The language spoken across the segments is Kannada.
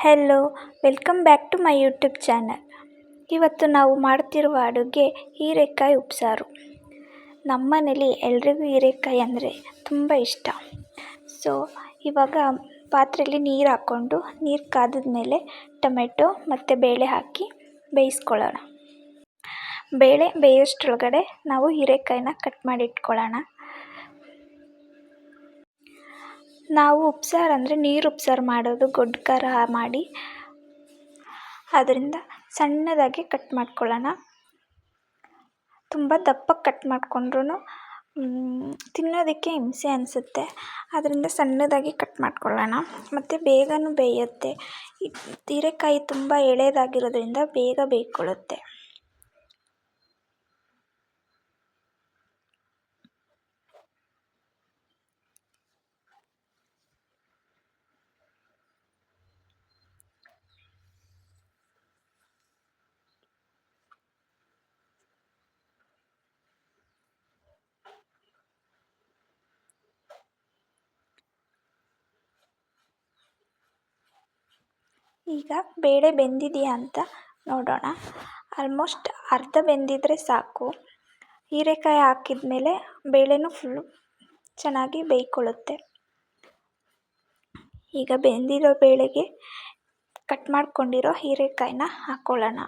Hello, welcome back to my YouTube channel. ಇವತ್ತು ನಾವು ಮಾಡ್ತಿರುವ ಅಡುಗೆ ಹೀರೆಕಾಯಿ ಉಪ್ಸಾರು. ನಮ್ಮ ಮನೇಲಿ ಎಲ್ರಿಗೂ ಹೀರೆಕಾಯಿ ಅಂದರೆ ತುಂಬ ಇಷ್ಟ. ಸೊ ಇವಾಗ ಪಾತ್ರೆಯಲ್ಲಿ ನೀರು ಹಾಕ್ಕೊಂಡು ನೀರು ಕಾದಿದ ಮೇಲೆ ಟೊಮೆಟೊ ಮತ್ತು ಬೇಳೆ ಹಾಕಿ ಬೇಯಿಸ್ಕೊಳ್ಳೋಣ. ಬೇಳೆ ಬೇಯೋಷ್ಟ್ರೊಳಗಡೆ ನಾವು ಹೀರೆಕಾಯಿನ ಕಟ್ ಮಾಡಿ ಇಟ್ಕೊಳ್ಳೋಣ. ನಾವು ಉಪ್ಸಾರು ಅಂದರೆ ನೀರು ಉಪ್ಸಾರು ಮಾಡೋದು ಗೊಡ್ಡು ಖಾರ ಮಾಡಿ ಅದರಿಂದ ಸಣ್ಣದಾಗಿ ಕಟ್ ಮಾಡ್ಕೊಳ್ಳೋಣ. ತುಂಬ ದಪ್ಪಕ್ಕೆ ಕಟ್ ಮಾಡಿಕೊಂಡ್ರೂ ತಿನ್ನೋದಕ್ಕೆ ಹಿಂಸೆ ಅನಿಸುತ್ತೆ. ಅದರಿಂದ ಸಣ್ಣದಾಗಿ ಕಟ್ ಮಾಡ್ಕೊಳ್ಳೋಣ. ಮತ್ತು ಬೇಗನೂ ಬೇಯುತ್ತೆ. ಹೀರೆಕಾಯಿ ತುಂಬ ಎಳೆದಾಗಿರೋದ್ರಿಂದ ಬೇಗ ಬೇಯ್ಕೊಳ್ಳುತ್ತೆ. ಈಗ ಬೇಳೆ ಬೆಂದಿದೆಯಾ ಅಂತ ನೋಡೋಣ. ಆಲ್ಮೋಸ್ಟ್ ಅರ್ಧ ಬೆಂದಿದ್ರೆ ಸಾಕು. ಹೀರೆಕಾಯಿ ಹಾಕಿದ ಮೇಲೆ ಬೇಳೆನೂ ಫುಲ್ಲು ಚೆನ್ನಾಗಿ ಬೇಯ್ಕೊಳ್ಳುತ್ತೆ. ಈಗ ಬೆಂದಿರೋ ಬೇಳೆಗೆ ಕಟ್ ಮಾಡ್ಕೊಂಡಿರೋ ಹೀರೆಕಾಯಿನ ಹಾಕ್ಕೊಳ್ಳೋಣ.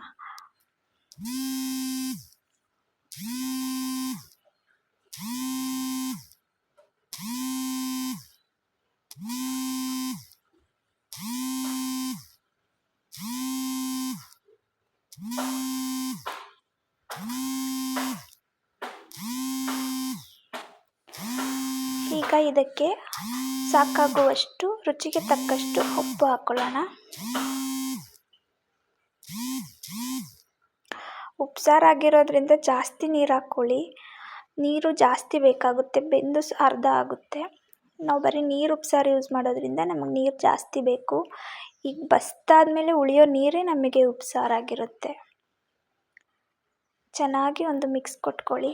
ಈಗ ಇದಕ್ಕೆ ಸಾಕಾಗುವಷ್ಟು ರುಚಿಗೆ ತಕ್ಕಷ್ಟು ಉಪ್ಪು ಹಾಕ್ಕೊಳ್ಳೋಣ. ಉಪ್ಸಾರಾಗಿರೋದ್ರಿಂದ ಜಾಸ್ತಿ ನೀರು ಹಾಕ್ಕೊಳ್ಳಿ. ನೀರು ಜಾಸ್ತಿ ಬೇಕಾಗುತ್ತೆ, ಬೆಂದು ಅರ್ಧ ಆಗುತ್ತೆ. ನಾವು ಬರೀ ನೀರು ಉಪ್ಸಾರು ಯೂಸ್ ಮಾಡೋದ್ರಿಂದ ನಮಗೆ ನೀರು ಜಾಸ್ತಿ ಬೇಕು. ಈಗ ಬಸ್ದಾದ್ಮೇಲೆ ಉಳಿಯೋ ನೀರೇ ನಮಗೆ ಉಪ್ಸಾರಾಗಿರುತ್ತೆ. ಚೆನ್ನಾಗಿ ಒಂದು ಮಿಕ್ಸ್ ಕೊಟ್ಕೊಳ್ಳಿ.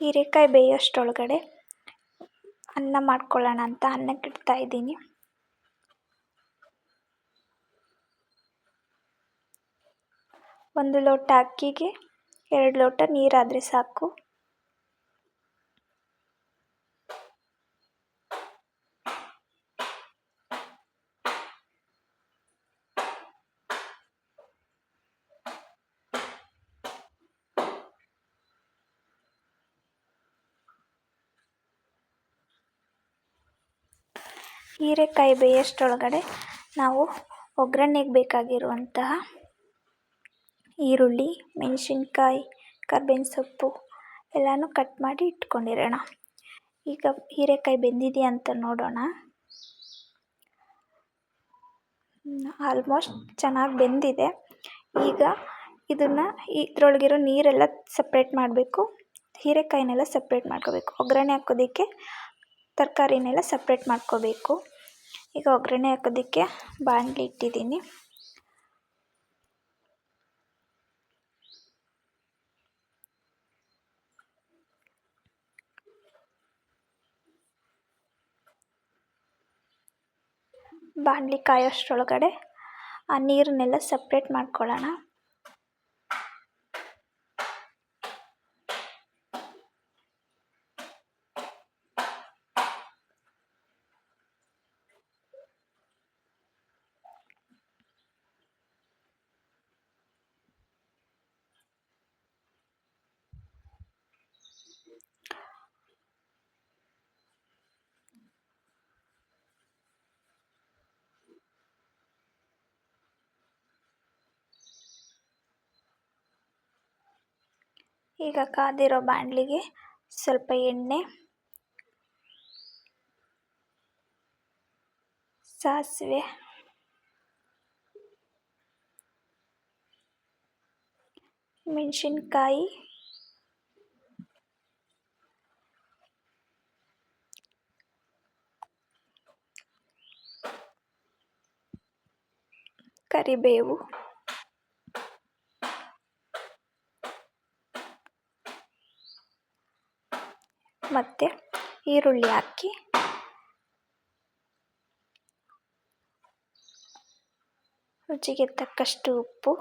ಹೀರೆಕಾಯಿ ಬೇಯೋಷ್ಟರೊಳಗಡೆ ಅನ್ನ ಮಾಡ್ಕೊಳ್ಳೋಣ ಅಂತ ಅನ್ನಕ್ಕೆ ಇಡ್ತಾ ಇದ್ದೀನಿ. ಒಂದು ಲೋಟ ಅಕ್ಕಿಗೆ 2 ಲೋಟ ನೀರಾದರೆ ಸಾಕು. ಹೀರೆಕಾಯಿ ಬೇಯೋಷ್ಟರೊಳಗಡೆ ನಾವು ಒಗ್ಗರಣೆಗೆ ಬೇಕಾಗಿರುವಂತಹ ಈರುಳ್ಳಿ, ಮೆಣಸಿನ್ಕಾಯಿ, ಕರ್ಬೇವಿನ ಸೊಪ್ಪು ಎಲ್ಲನೂ ಕಟ್ ಮಾಡಿ ಇಟ್ಕೊಂಡಿರೋಣ. ಈಗ ಹೀರೆಕಾಯಿ ಬೆಂದಿದೆಯಾ ಅಂತ ನೋಡೋಣ. ಆಲ್ಮೋಸ್ಟ್ ಚೆನ್ನಾಗಿ ಬೆಂದಿದೆ. ಈಗ ಇದರೊಳಗಿರೋ ನೀರೆಲ್ಲ ಸಪ್ರೇಟ್ ಮಾಡಬೇಕು. ಹೀರೆಕಾಯಿನೆಲ್ಲ ಸಪ್ರೇಟ್ ಮಾಡ್ಕೋಬೇಕು. ಒಗ್ಗರಣೆ ಹಾಕೋದಕ್ಕೆ ತರಕಾರಿನೆಲ್ಲ ಸಪ್ರೇಟ್ ಮಾಡ್ಕೋಬೇಕು. ಈಗ ಒಗ್ಗರಣೆ ಹಾಕೋದಕ್ಕೆ ಬಾಣಲಿ ಇಟ್ಟಿದ್ದೀನಿ. ಬಾಣಲಿ ಕಾಯೋಷ್ಟರೊಳಗಡೆ ಆ ನೀರನ್ನೆಲ್ಲ ಸಪ್ರೇಟ್ ಮಾಡ್ಕೊಳ್ಳೋಣ. ಈಗ ಕಾದಿರೋ ಬಾಣಲಿಗೆ ಸ್ವಲ್ಪ ಎಣ್ಣೆ, ಸಾಸಿವೆ, ಮೆಣಸಿನ್ಕಾಯಿ, ಕರಿಬೇವು, ಮತ್ತು ಈರುಳ್ಳಿ ಹಾಕಿ ರುಚಿಗೆ ತಕ್ಕಷ್ಟು ಉಪ್ಪು,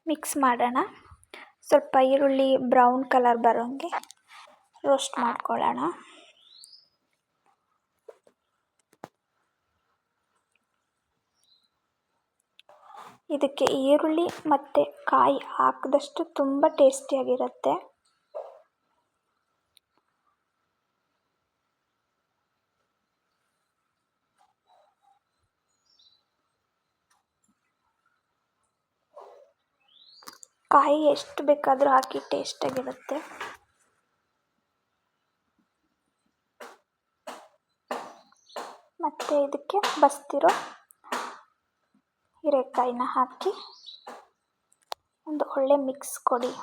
ಮಿಕ್ಸ್ ಮಾಡೋಣ. ಸ್ವಲ್ಪ ಈರುಳ್ಳಿ ಬ್ರೌನ್ ಕಲರ್ ಬರೋಂಗೆ ರೋಸ್ಟ್ ಮಾಡ್ಕೊಳ್ಳೋಣ. ಇದಕ್ಕೆ ಈರುಳ್ಳಿ ಮತ್ತು ಕಾಯಿ ಹಾಕಿದಷ್ಟು ತುಂಬ ಟೇಸ್ಟಿಯಾಗಿರುತ್ತೆ. ಕಾಯಿ ಎಷ್ಟು ಬೇಕಾದರೂ ಹಾಕಿ ಟೇಸ್ಟಾಗಿರುತ್ತೆ. ಮತ್ತು ಇದಕ್ಕೆ ಬಸ್ತಿರೋ ಹೀರೆಕಾಯಿನ ಹಾಕಿ ಒಂದು ಒಳ್ಳೆ ಮಿಕ್ಸ್ ಕೊಡಿ.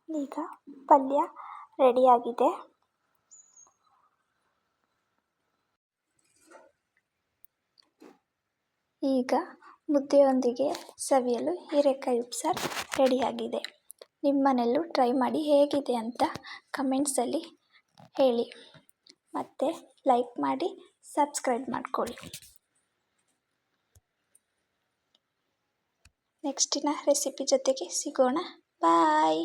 ಈಗ ಪಲ್ಯ ರೆಡಿಯಾಗಿದೆ. ಈಗ ಮುದ್ದೆಯೊಂದಿಗೆ ಸವಿಯಲು ಹೀರೆಕಾಯಿ ಉಪ್ಸಾರು ರೆಡಿಯಾಗಿದೆ. ನಿಮ್ಮನೆಯಲ್ಲೂ ಟ್ರೈ ಮಾಡಿ ಹೇಗಿದೆ ಅಂತ ಕಮೆಂಟ್ಸಲ್ಲಿ ಹೇಳಿ. ಮತ್ತು ಲೈಕ್ ಮಾಡಿ ಸಬ್ಸ್ಕ್ರೈಬ್ ಮಾಡ್ಕೊಳ್ಳಿ. ನೆಕ್ಸ್ಟಿನ ರೆಸಿಪಿ ಜೊತೆಗೆ ಸಿಗೋಣ. ಬಾಯ್.